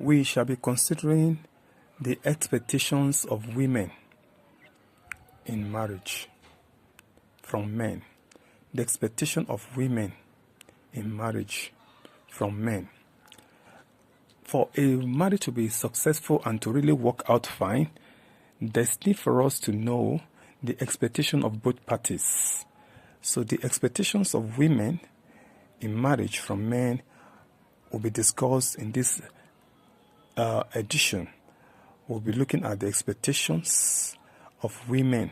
we shall be considering the expectations of women in marriage from men. The expectation of women in marriage from men. For a marriage to be successful and to really work out fine, there's need for us to know the expectation of both parties. So the expectations of women in marriage from men will be discussed in this edition. We'll be looking at the expectations of women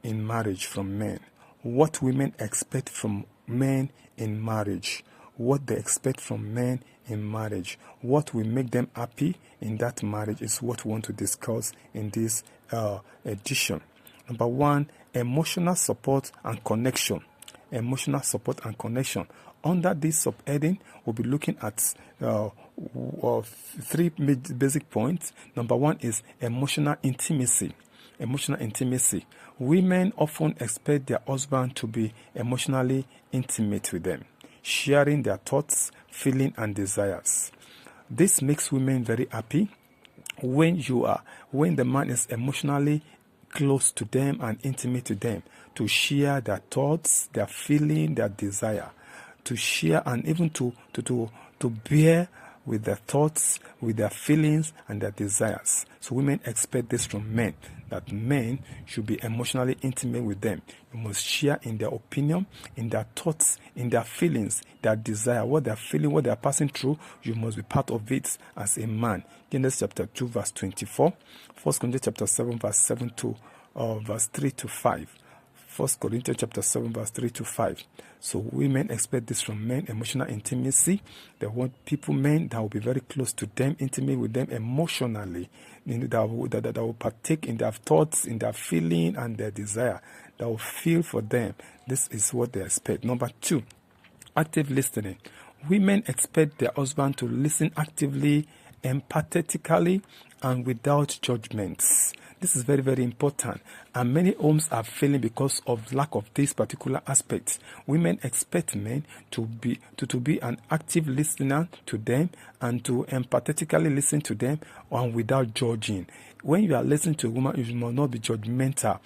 in marriage from men. What women expect from men in marriage. What they expect from men in marriage. What will make them happy in that marriage is what we want to discuss in this edition. Number one, emotional support and connection. Emotional support and connection. Under this subheading, we'll be looking at three basic points. Number one is emotional intimacy. Emotional intimacy. Women often expect their husband to be emotionally intimate with them, sharing their thoughts, feelings, and desires. This makes women very happy when the man is emotionally close to them and intimate to them, to share their thoughts, their feeling, their desire, to share and even to bear with their thoughts, with their feelings and their desires. So women expect this from men, that men should be emotionally intimate with them. You must share in their opinion, in their thoughts, in their feelings, their desire, what they're feeling, what they're passing through. You must be part of it as a man. Genesis chapter 2 verse 24, 1 Corinthians chapter 7 verse 7 to verse 3 to 5. 1 Corinthians chapter 7 verse 3 to 5. So women expect this from men, emotional intimacy. They want men that will be very close to them, intimate with them emotionally, that will partake in their thoughts, in their feeling and their desire, that will feel for them. This is what they expect. Number two, active listening. Women expect their husband to listen actively, empathetically, and without judgments. This is very, very important. And many homes are failing because of lack of this particular aspect. Women expect men to be an active listener to them and to empathetically listen to them and without judging. When you are listening to a woman, you must not be judgmental.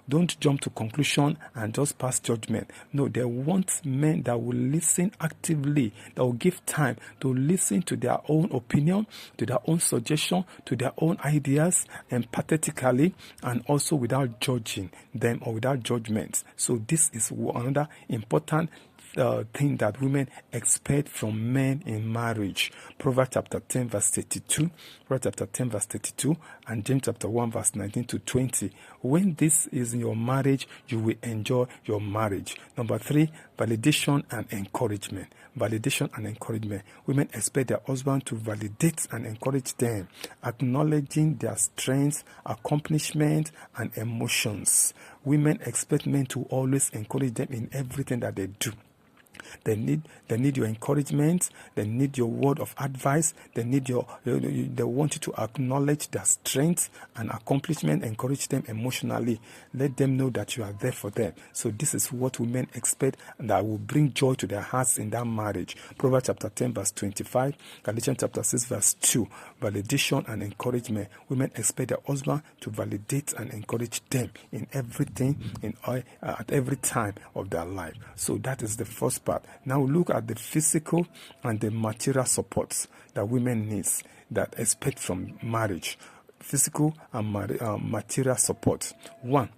Don't jump to conclusion and just pass judgment. No, they want men that will listen actively, that will give time to listen to their own opinion, to their own suggestion, to their own ideas, empathetically, and also without judging them or without judgments. So this is another important thing that women expect from men in marriage. Proverbs chapter 10 verse 32, and James chapter 1 verse 19 to 20. When this is in your marriage, you will enjoy your marriage. Number three, validation and encouragement. Validation and encouragement. Women expect their husband to validate and encourage them, acknowledging their strengths, accomplishments, and emotions. Women expect men to always encourage them in everything that they do. They need your encouragement. They need your word of advice. They want you to acknowledge their strengths and accomplishment. Encourage them emotionally. Let them know that you are there for them. So this is what women expect, and that will bring joy to their hearts in that marriage. Proverbs chapter 10 verse 25, Galatians chapter 6 verse 2. Validation and encouragement. Women expect their husband to validate and encourage them in everything, at every time of their life. So that is the first part. Now look at the physical and the material supports that women need, that expect from marriage. Physical and material support. One,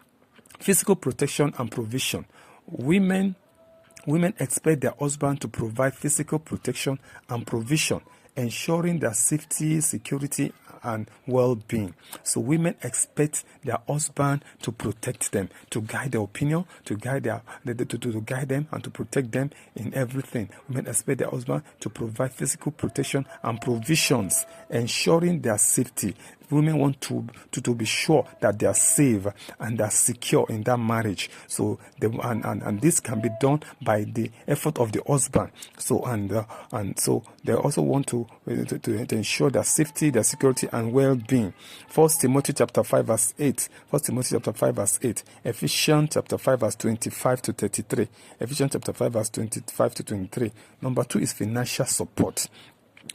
physical protection and provision. Women expect their husband to provide physical protection and provision, ensuring their safety, security, and well-being. So women expect their husband to protect them, to guide their opinion, to guide them and to protect them in everything. Women expect their husband to provide physical protection and provisions, ensuring their safety. Women want to be sure that they are safe and they are secure in that marriage. So and this can be done by the effort of the husband. So so they also want to ensure their safety, their security, and well-being. 1 Timothy chapter 5 verse 8. 1 Timothy chapter 5 verse 8. Ephesians chapter 5 verse 25 to 33. Ephesians chapter 5 verse 25 to 23. Number 2 is financial support.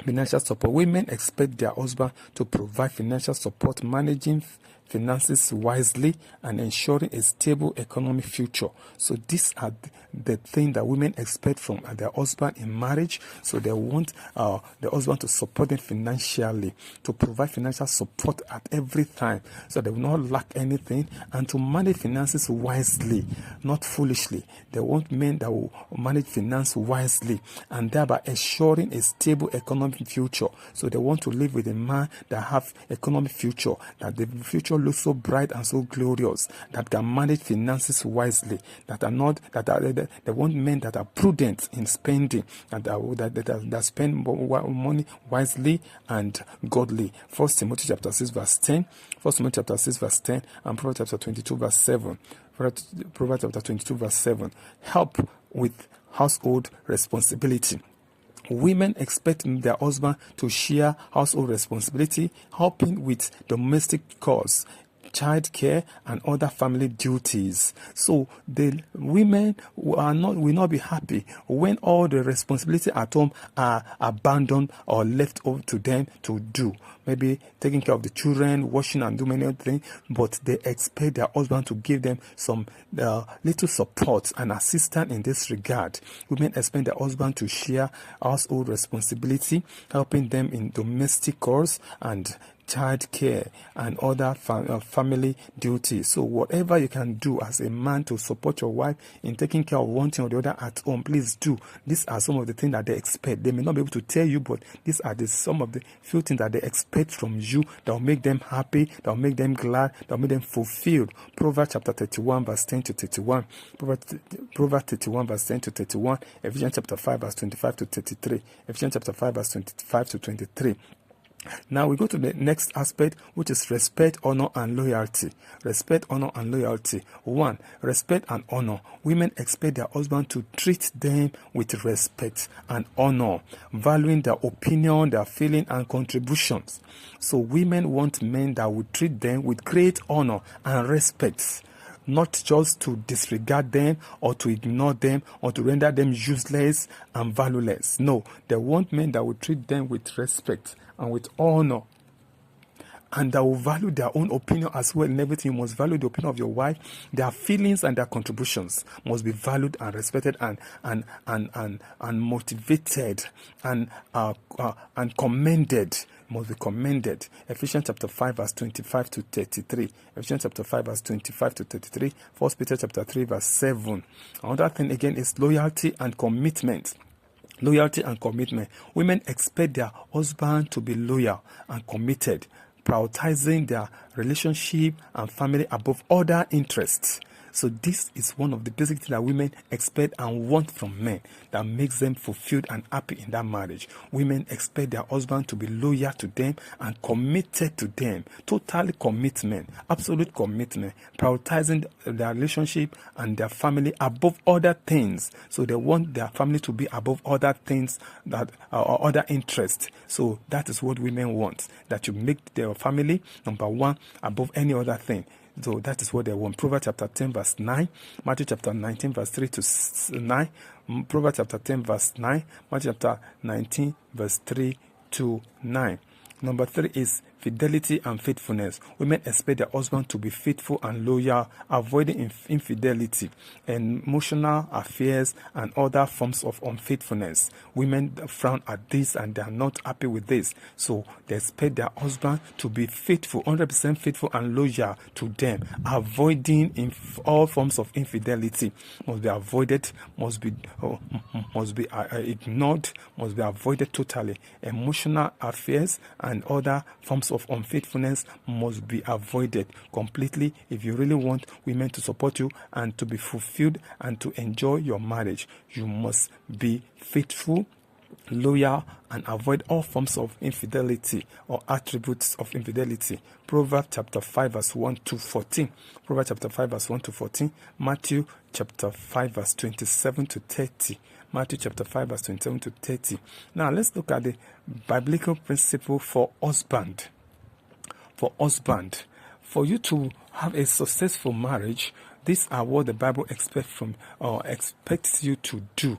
Financial support. Women expect their husband to provide financial support, managing finances wisely and ensuring a stable economic future. So these are the things that women expect from their husband in marriage. So they want the husband to support them financially, to provide financial support at every time, so they will not lack anything, and to manage finances wisely, not foolishly. They want men that will manage finance wisely and thereby ensuring a stable economic future. So they want to live with a man that have economic future, that the future looks so bright and so glorious, that can manage finances wisely, they want men that are prudent in spending, and that spend money wisely and godly. 1 Timothy chapter 6 verse 10, 1 Timothy chapter 6 verse 10, and Proverbs chapter 22 verse 7. Proverbs chapter 22 verse 7. Help with household responsibility. Women expect their husband to share household responsibility, helping with domestic chores, child care, and other family duties. So the women will not be happy when all the responsibility at home are abandoned or left over to them to do. Maybe taking care of the children, washing, and do many other things, but they expect their husband to give them some little support and assistance in this regard. Women expect their husband to share household responsibility, helping them in domestic chores and child care and other family duties. So whatever you can do as a man to support your wife in taking care of one thing or the other at home, please do. These are some of the things that they expect. They may not be able to tell you, but these are some of the few things that they expect from you that will make them happy, that will make them glad, that will make them fulfilled. Proverbs chapter 31 verse 10 to 31. Proverbs 31 verse 10 to 31. Ephesians chapter 5 verse 25 to 33. Ephesians chapter 5 verse 25 to 23. Now we go to the next aspect, which is respect, honor, and loyalty. Respect, honor, and loyalty. 1. Respect and honor. Women expect their husband to treat them with respect and honor, valuing their opinion, their feeling, and contributions. So women want men that will treat them with great honor and respect, not just to disregard them or to ignore them or to render them useless and valueless. No, they want men that will treat them with respect and with honor, and that will value their own opinion as well in everything. You must value the opinion of your wife. Their feelings and their contributions must be valued and respected and motivated and commended. Must be commended. Ephesians chapter 5 verse 25 to 33. Ephesians chapter 5 verse 25 to 33. 1 Peter chapter 3 verse 7. Another thing again is loyalty and commitment. Loyalty and commitment. Women expect their husband to be loyal and committed, prioritizing their relationship and family above other interests. So this is one of the basic things that women expect and want from men that makes them fulfilled and happy in that marriage. Women expect their husband to be loyal to them and committed to them. Total commitment, absolute commitment, prioritizing their relationship and their family above other things. So they want their family to be above other things that or other interests. So that is what women want, that you make their family number one above any other thing. So that is what they want. Proverbs chapter 10 verse 9, Matthew chapter 19 verse 3 to 9, Proverbs chapter 10 verse 9, Matthew chapter 19 verse 3 to 9. Number 3 is fidelity and faithfulness. Women expect their husband to be faithful and loyal, avoiding infidelity, emotional affairs, and other forms of unfaithfulness. Women frown at this and they are not happy with this. So they expect their husband to be faithful, 100% faithful and loyal to them, avoiding all forms of infidelity. Must be avoided, must be ignored, must be avoided totally. Emotional affairs and other forms of unfaithfulness must be avoided completely if you really want women to support you and to be fulfilled and to enjoy your marriage. You must be faithful, loyal, and avoid all forms of infidelity or attributes of infidelity. Proverbs chapter 5 verse 1 to 14. Proverbs chapter 5 verse 1 to 14. Matthew chapter 5 verse 27 to 30. Matthew chapter 5 verse 27 to 30. Now let's look at the biblical principle for husband. For husband, for you to have a successful marriage, these are what the Bible expects you to do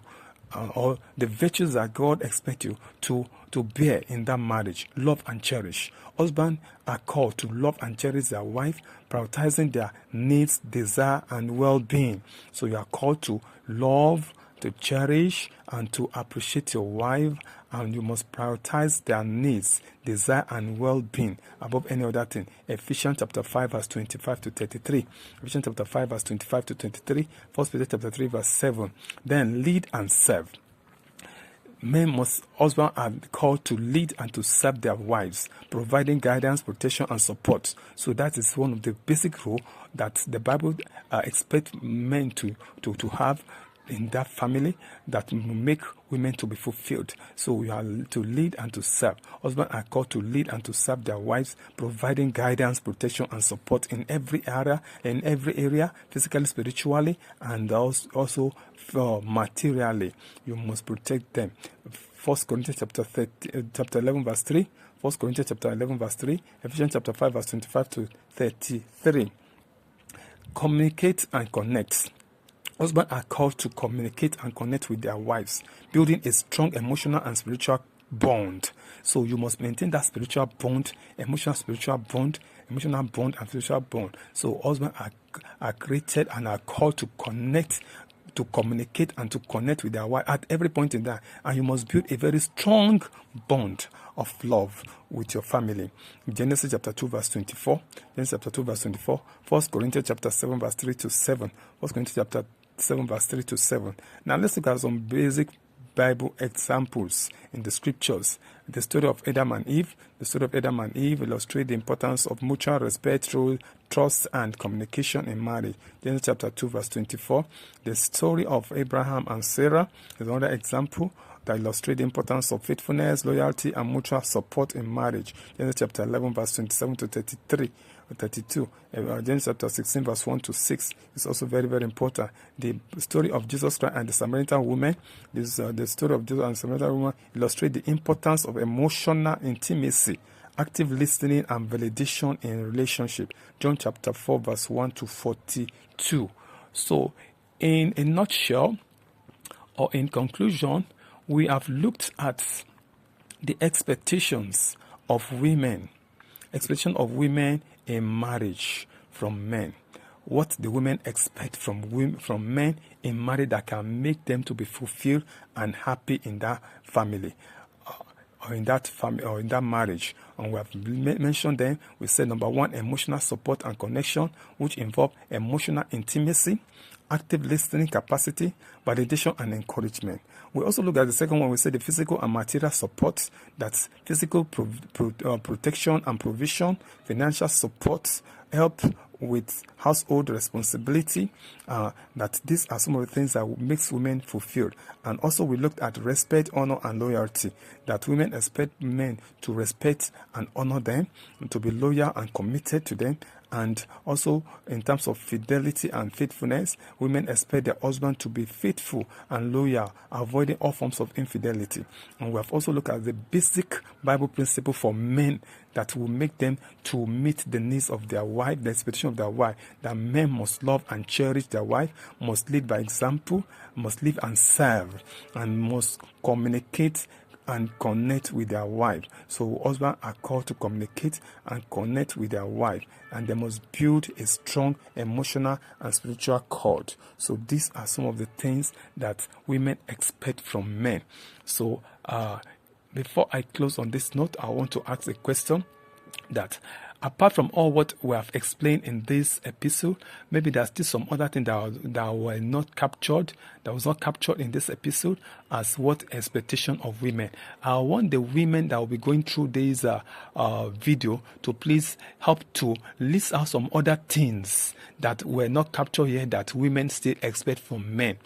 or the virtues that God expects you to bear in that marriage. Love and cherish. Husbands are called to love and cherish their wife, prioritizing their needs, desire, and well-being. So you are called to love, to cherish, and to appreciate your wife, and you must prioritize their needs, desire, and well-being above any other thing. Ephesians chapter 5 verse 25 to 33. Ephesians chapter 5 verse 25 to 23. 1 Peter chapter 3 verse 7. Then lead and serve. Husbands are called to lead and to serve their wives, providing guidance, protection, and support. So that is one of the basic roles that the Bible expects men to have in that family, that make women to be fulfilled. So we are to lead and to serve. Husbands are called to lead and to serve their wives, providing guidance, protection, and support in every area, physically, spiritually, and also materially. You must protect them. 1 Corinthians chapter 11 verse 3. 1 Corinthians chapter 11 verse 3. Ephesians chapter 5 verse 25 to 33. Communicate and connect. Husbands are called to communicate and connect with their wives, building a strong emotional and spiritual bond. So you must maintain that spiritual bond, emotional bond, and spiritual bond. So husbands are created and are called to connect, to communicate, and to connect with their wife at every point in that. And you must build a very strong bond of love with your family. Genesis chapter 2 verse 24. Genesis chapter 2 verse 24. 1 Corinthians chapter 7 verse 3 to 7. 1 Corinthians chapter 7 verse 3 to 7. Now let's look at some basic Bible examples in the scriptures. The story of Adam and Eve. The story of Adam and Eve illustrates the importance of mutual respect, trust, and communication in marriage. Genesis chapter 2 verse 24. The story of Abraham and Sarah is another example that illustrates the importance of faithfulness, loyalty, and mutual support in marriage. Genesis chapter 11 verse 27 to 32. Genesis chapter 16 verse 1 to 6 is also very, very important. The story of Jesus Christ and the Samaritan woman, the story of Jesus and the Samaritan woman illustrates the importance of emotional intimacy, active listening, and validation in relationship. John chapter 4 verse 1 to 42. So in a nutshell, or in conclusion, we have looked at the expectations of women in marriage from men. What the women expect from men in marriage that can make them to be fulfilled and happy in that family, or in that marriage. And we have mentioned them. We said number 1, emotional support and connection, which involve emotional intimacy, active listening capacity, validation, and encouragement. We also look at the second one. We said the physical and material support, that's physical protection and provision, financial support, help with household responsibility, that these are some of the things that makes women fulfilled. And also we looked at respect, honor, and loyalty, that women expect men to respect and honor them, and to be loyal and committed to them. And also in terms of fidelity and faithfulness, women expect their husband to be faithful and loyal, avoiding all forms of infidelity. And we have also looked at the basic Bible principle for men that will make them to meet the needs of their wife, the expectation of their wife, that men must love and cherish their wife, must lead by example, must live and serve, and must communicate and connect with their wife. So husbands are called to communicate and connect with their wife, and they must build a strong emotional and spiritual cord. So these are some of the things that women expect from men. So before I close on this note, I want to ask a question that, apart from all what we have explained in this episode, maybe there's still some other thing that were not captured, that was not captured in this episode as what expectation of women. I want the women that will be going through this video to please help to list out some other things that were not captured here that women still expect from men.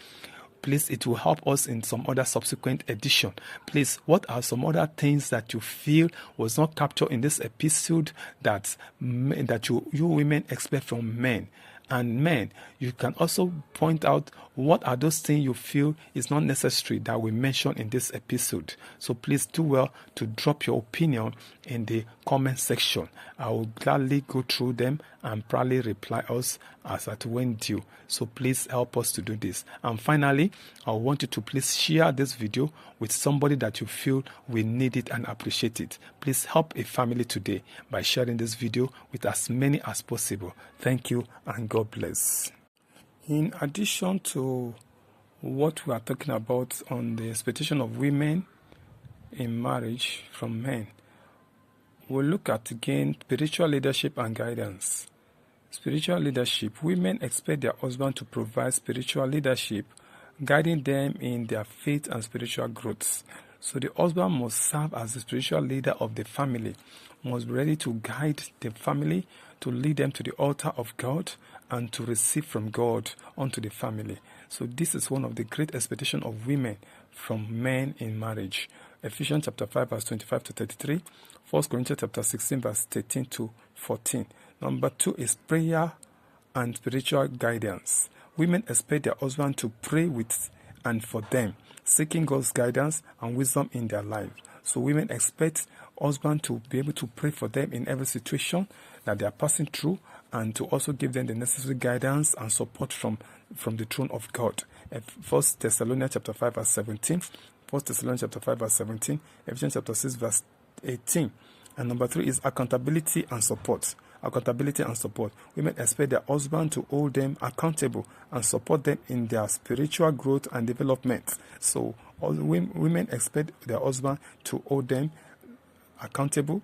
Please, it will help us in some other subsequent edition. Please, what are some other things that you feel was not captured in this episode that you women expect from men? And men, you can also point out what are those things you feel is not necessary that we mention in this episode. So please do well to drop your opinion in the comment section. I will gladly go through them and probably reply us as at when due. So please help us to do this. And finally, I want you to please share this video with somebody that you feel will need it and appreciate it. Please help a family today by sharing this video with as many as possible. Thank you and God bless. In addition to what we are talking about on the expectation of women in marriage from men, we'll look at again spiritual leadership and guidance. Spiritual leadership. Women expect their husband to provide spiritual leadership, guiding them in their faith and spiritual growth. So the husband must serve as the spiritual leader of the family, must be ready to guide the family, to lead them to the altar of God, and to receive from God unto the family. So this is one of the great expectations of women from men in marriage. Ephesians chapter 5 verse 25 to 33, 1 Corinthians chapter 16 verse 13 to 14. Number 2 is prayer and spiritual guidance. Women expect their husband to pray with and for them, seeking God's guidance and wisdom in their life. So women expect husband to be able to pray for them in every situation that they are passing through, and to also give them the necessary guidance and support from the throne of God. 1 Thessalonians chapter 5 verse 17, 1 Thessalonians chapter 5 verse 17, Ephesians chapter 6 verse 18. And number 3 is accountability and support. Accountability and support. Women expect their husband to hold them accountable and support them in their spiritual growth and development. So all women expect their husband to hold them accountable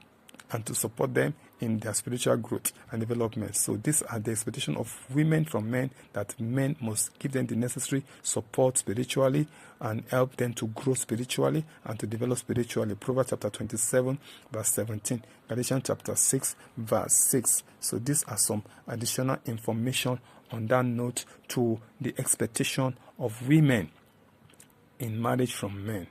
and to support them in their spiritual growth and development. So these are the expectations of women from men, that men must give them the necessary support spiritually and help them to grow spiritually and to develop spiritually. Proverbs chapter 27 verse 17, Galatians chapter 6 verse 6. So these are some additional information on that note to the expectation of women in marriage from men.